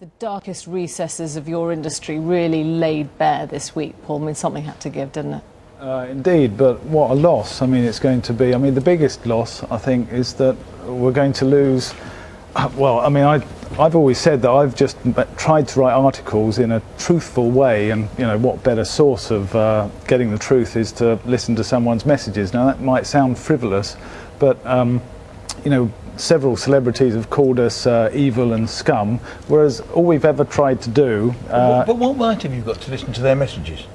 The darkest recesses of your industry really laid bare this week, Paul. I mean, something had to give, didn't it? Indeed, but what a loss. I mean, it's going to be, the biggest loss, I think, is that we're going to lose, I've always said that I've just tried to write articles in a truthful way, and, what better source of getting the truth is to listen to someone's messages. Now, that might sound frivolous, but, several celebrities have called us evil and scum, whereas all we've ever tried to do... But what right have you got to listen to their messages?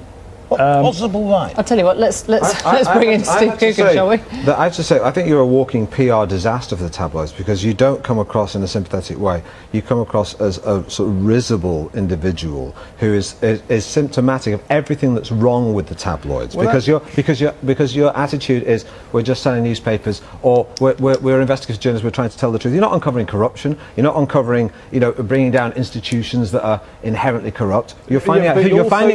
What possible right? I'll tell you what, let's bring in Steve Coogan, shall we? I have to say, I think you're a walking PR disaster for the tabloids, because you don't come across in a sympathetic way. You come across as a sort of risible individual who is symptomatic of everything that's wrong with the tabloids. Well, because your attitude is, we're just selling newspapers, or we're investigative journalists, we're trying to tell the truth. You're not uncovering corruption. You're not uncovering, bringing down institutions that are inherently corrupt. You're finding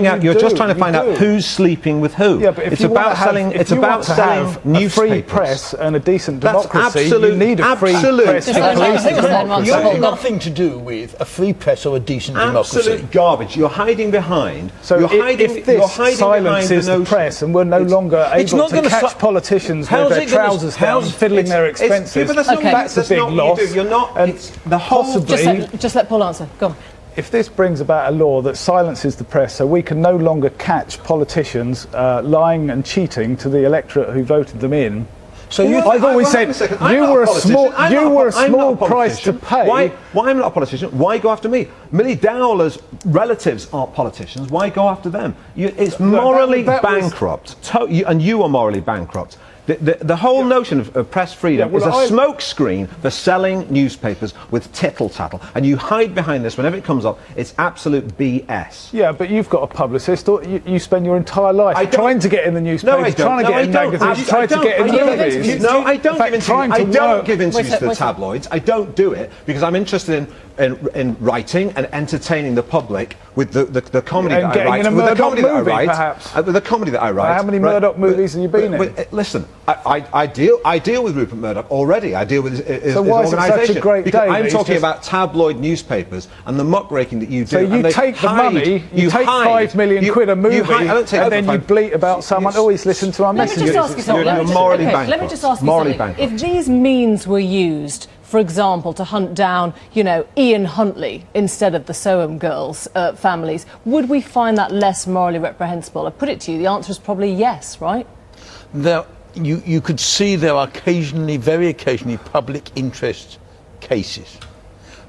out. You're just trying to find out who's sleeping with who. Yeah, but if it's you about selling. It's about selling newspapers. A free press and a decent democracy. You need a free press. You have nothing to do with a free press or a decent democracy. Absolute garbage. You're hiding behind. So if this silences the press and we're no longer able to catch politicians with their trousers down, fiddling their expenses, that's a big loss. You're not. The whole. Just let Paul answer. Go on. If this brings about a law that silences the press so we can no longer catch politicians lying and cheating to the electorate who voted them in, I've always said you were a small price to pay. Why I'm not a politician? Why go after me? Millie Dowler's relatives aren't politicians. Why go after them? It's morally bankrupt, and you are morally bankrupt. The whole notion of press freedom is a smokescreen for selling newspapers with tittle-tattle, and you hide behind this whenever it comes up. It's absolute BS. Yeah, but you've got a publicist, or you spend your entire life trying to get in the newspapers, trying to get in magazines, trying to get in movies. No, I don't give interviews to the tabloids. I don't do it because I'm interested in writing and entertaining the public with the comedy that I write. With the comedy that I write. How many Murdoch movies have you been in? Listen, I deal with Rupert Murdoch already. I deal with his organisation. So why is it such a great day? I'm talking about tabloid newspapers and the muckraking that you do. So you take the money, you take £5 million a movie, and then you bleat about someone. Always listen to our messages. Let me just ask you something. Let me just ask you something. If these means were used, for example, to hunt down, Ian Huntley instead of the Soham girls' families, would we find that less morally reprehensible? I put it to you, the answer is probably yes, right? You could see there are very occasionally, public interest cases,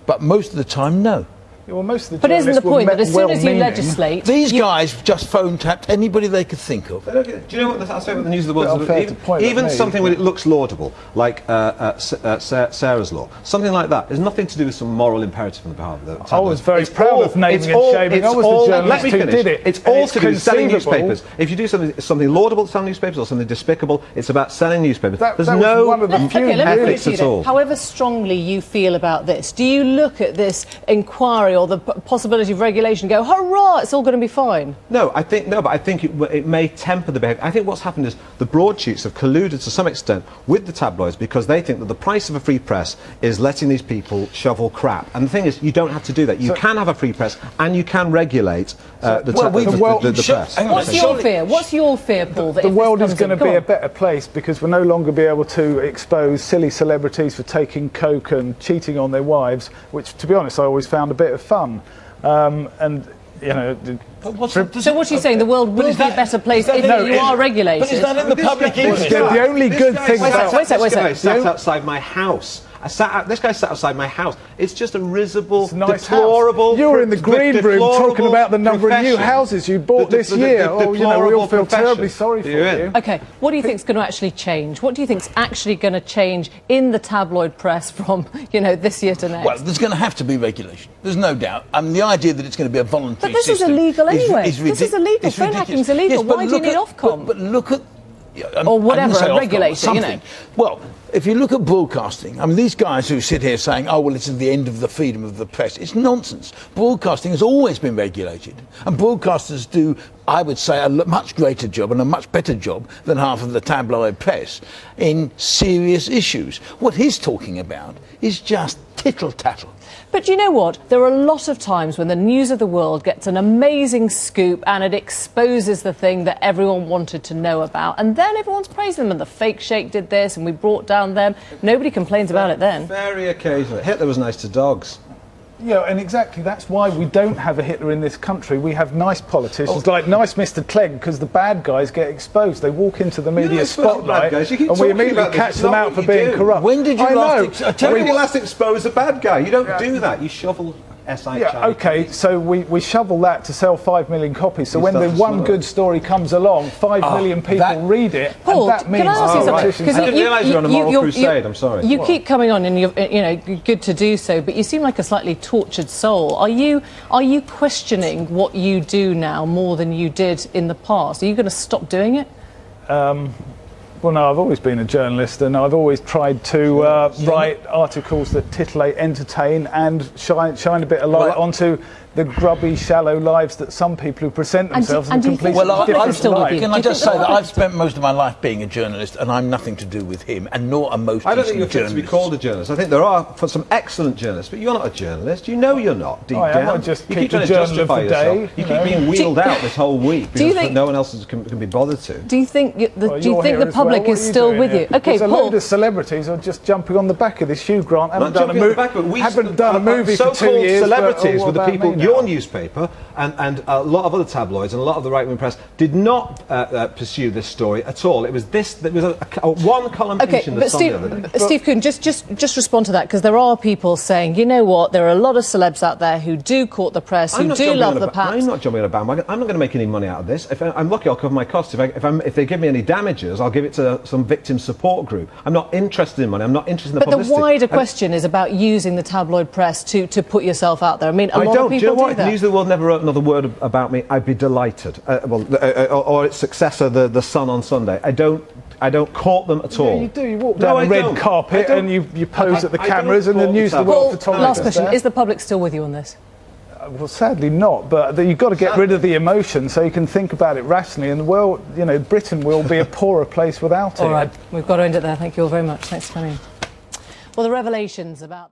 but most of the time, no. Yeah, well, most of the but isn't the point that as soon as you legislate... These guys just phone-tapped anybody they could think of. Do you know what I'll say about the News of the World? Even something when it looks laudable, like Sarah's Law, something like that, there's nothing to do with some moral imperative on the behalf of the tabloids. I was very proud of naming and shaming. I was the journalist who did it. It's all to do with selling newspapers. If you do something laudable to sell newspapers or something despicable, it's about selling newspapers. There's no ethics at all. However strongly you feel about this, do you look at this inquiry or the possibility of regulation, go, hurrah, it's all going to be fine? But I think it may temper the behaviour. I think what's happened is the broadsheets have colluded to some extent with the tabloids because they think that the price of a free press is letting these people shovel crap. And the thing is, you don't have to do that. You can have a free press and you can regulate the press. What's your fear? What's your fear, Paul? The world is going to be a better place because we'll no longer be able to expose silly celebrities for taking coke and cheating on their wives, which, to be honest, I always found a bit of fun. So what are you saying? The world will be a better place if you are regulated? But is that in the public interest? The only good thing about... Wait a second. Sat outside my house. This guy sat outside my house. It's just a risible, deplorable... You were in the green room talking about the number of new houses you bought this year. We all feel terribly sorry for you. OK, what do you think is going to actually change? What do you think is actually going to change in the tabloid press from, this year to next? Well, there's going to have to be regulation. There's no doubt. The idea that it's going to be a voluntary system... But this is illegal anyway. This is illegal. Phone hacking is illegal. Why do you need Ofcom? But look at... or whatever, a regulator, Well, if you look at broadcasting, these guys who sit here saying, oh, well, this is the end of the freedom of the press, it's nonsense. Broadcasting has always been regulated. And broadcasters do, I would say, a much greater job and a much better job than half of the tabloid press in serious issues. What he's talking about is just tittle-tattle. But you know what? There are a lot of times when the news of the world gets an amazing scoop and it exposes the thing that everyone wanted to know about, and then everyone's praising them, and the fake sheikh did this and we brought down them. Nobody complains about it then. Very occasionally. Hitler was nice to dogs. Yeah, and exactly, that's why we don't have a Hitler in this country. We have nice politicians, like nice Mr. Clegg, because the bad guys get exposed. They walk into the media spotlight, and we immediately catch them out for being corrupt. When did you last expose a bad guy? You don't do that. You shovel SI. Yeah, okay, so we shovel that to sell 5 million copies. So when the one good story comes along, 5 million people read it, Paul, and that means can I ask you something? I didn't realise you're on a moral crusade. I'm sorry. You keep coming on, and you're good to do so, but you seem like a slightly tortured soul. Are you questioning what you do now more than you did in the past? Are you going to stop doing it? Well, no, I've always been a journalist, and I've always tried to write articles that titillate, entertain, and shine a bit of light onto the grubby, shallow lives that some people who present themselves in a completely different light. Can I just say that I've spent most of my life being a journalist, and I'm nothing to do with him, and nor are most. I don't think you're fit to be called a journalist. I think there are some excellent journalists, but you're not a journalist. You know you're not. Deep down, I just you keep keep trying to justify yourself. You keep being wheeled out this whole week because no one else can be bothered to. Do you think the public is still with you? Okay, Paul. There's a load of celebrities are just jumping on the back of this Hugh Grant. Haven't done a movie for 2 years. Celebrities were the people. Your newspaper and a lot of other tabloids and a lot of the right-wing press did not pursue this story at all. It was a one-column piece in the Sun the other day. Steve Coogan, just respond to that, because there are people saying, you know what, there are a lot of celebs out there who do court the press, who do love the paps. I'm not jumping on a bandwagon. I'm not going to make any money out of this. If I'm lucky, I'll cover my costs. If they give me any damages, I'll give it to some victim support group. I'm not interested in money. I'm not interested in the publicity. But the wider question is about using the tabloid press to put yourself out there. I mean, a lot of people do that. Do you know what? The News of the World never wrote another word about me. I'd be delighted. Or its successor, the Sun on Sunday. I don't court them at all. Yeah, you do. You walk down a red carpet and you pose at the cameras, and the News of the World photographers. Last question: is the public still with you on this? Well, sadly not, but you've got to get rid of the emotion so you can think about it rationally, and the world, Britain will be a poorer place without it. All right, we've got to end it there. Thank you all very much. Thanks for coming in. Well, the revelations about